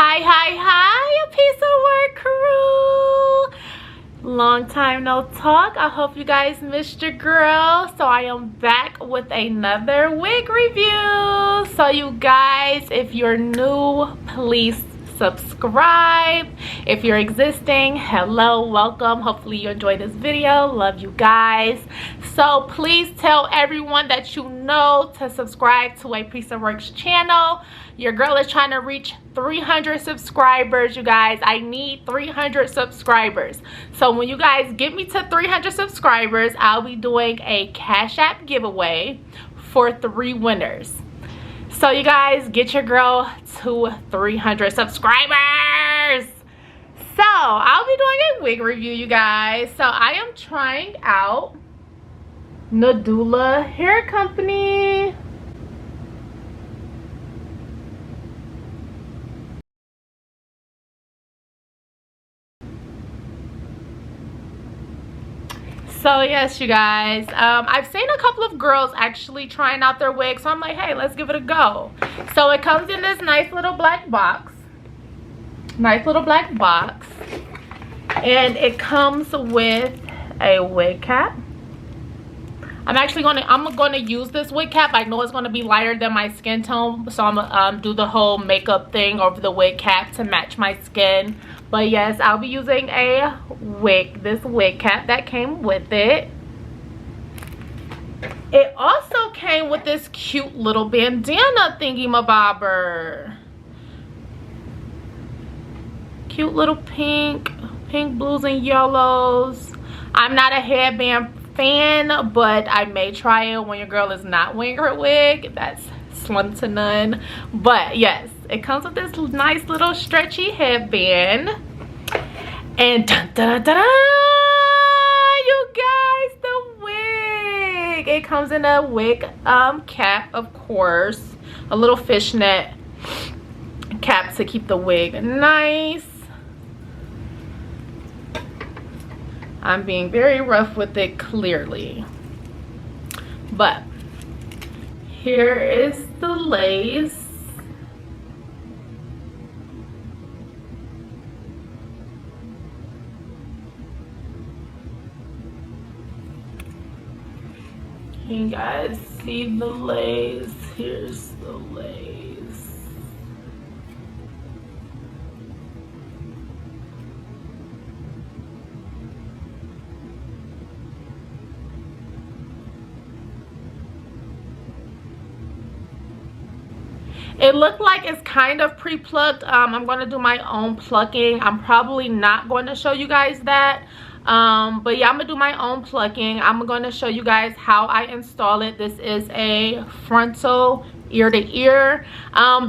Hi, a piece of work crew. Long time no talk. I hope you guys missed your girl. So I am back with another wig review. So you guys, if you're new, please subscribe. If you're existing, hello, welcome. Hopefully you enjoyed this video. Love you guys. So please tell everyone that you know to subscribe to a Piece of Works channel. Your girl is trying to reach 300 subscribers, you guys. I need 300 subscribers. So when you guys get me to 300 subscribers, I'll be doing a Cash App giveaway for 3 winners. So you guys, get your girl to 300 subscribers. So I'll be doing a wig review, you guys. So I am trying out NADULA Hair Company. So yes, you guys, I've seen a couple of girls actually trying out their wigs, so I'm like, hey, let's give it a go. So it comes in this nice little black box. And it comes with a wig cap. I'm gonna use this wig cap. I know it's gonna be lighter than my skin tone, so I'm gonna do the whole makeup thing over the wig cap to match my skin. But yes, I'll be using this wig cap that came with it. It also came with this cute little bandana thingy-mabobber. Cute little pink, blues, and yellows. I'm not a headband fan, but I may try it when your girl is not wearing her wig. That's slim to none. But yes, it comes with this nice little stretchy headband. And dun, dun, dun, dun, you guys, the wig. It comes in a wig cap, of course. A little fishnet cap to keep the wig nice. I'm being very rough with it, clearly. But here is the lace. You guys see the lace? Here's the lace. It looked like it's kind of pre-plucked. I'm going to do my own plucking. I'm probably not going to show you guys that. But yeah, I'm going to do my own plucking. I'm going to show you guys how I install it. This is a frontal ear to ear.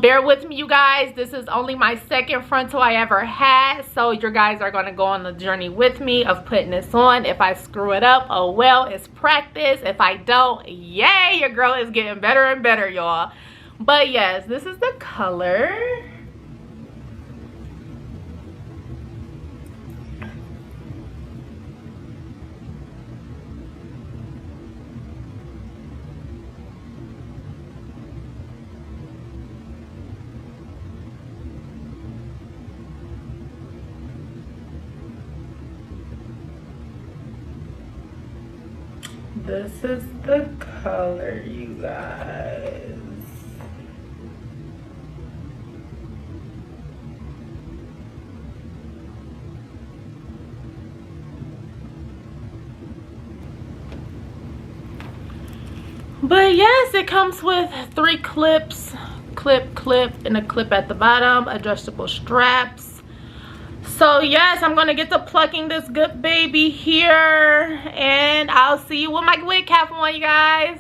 Bear with me, you guys. This is only my second frontal I ever had. So you guys are going to go on the journey with me of putting this on. If I screw it up, oh well, it's practice. If I don't, yay, your girl is getting better and better, y'all. But yes, this is the color. This is the color, you guys. But yes, it comes with 3 clips, clip, and a clip at the bottom, adjustable straps. So yes, I'm gonna get to plucking this good baby here, and I'll see you with my wig cap on, you guys.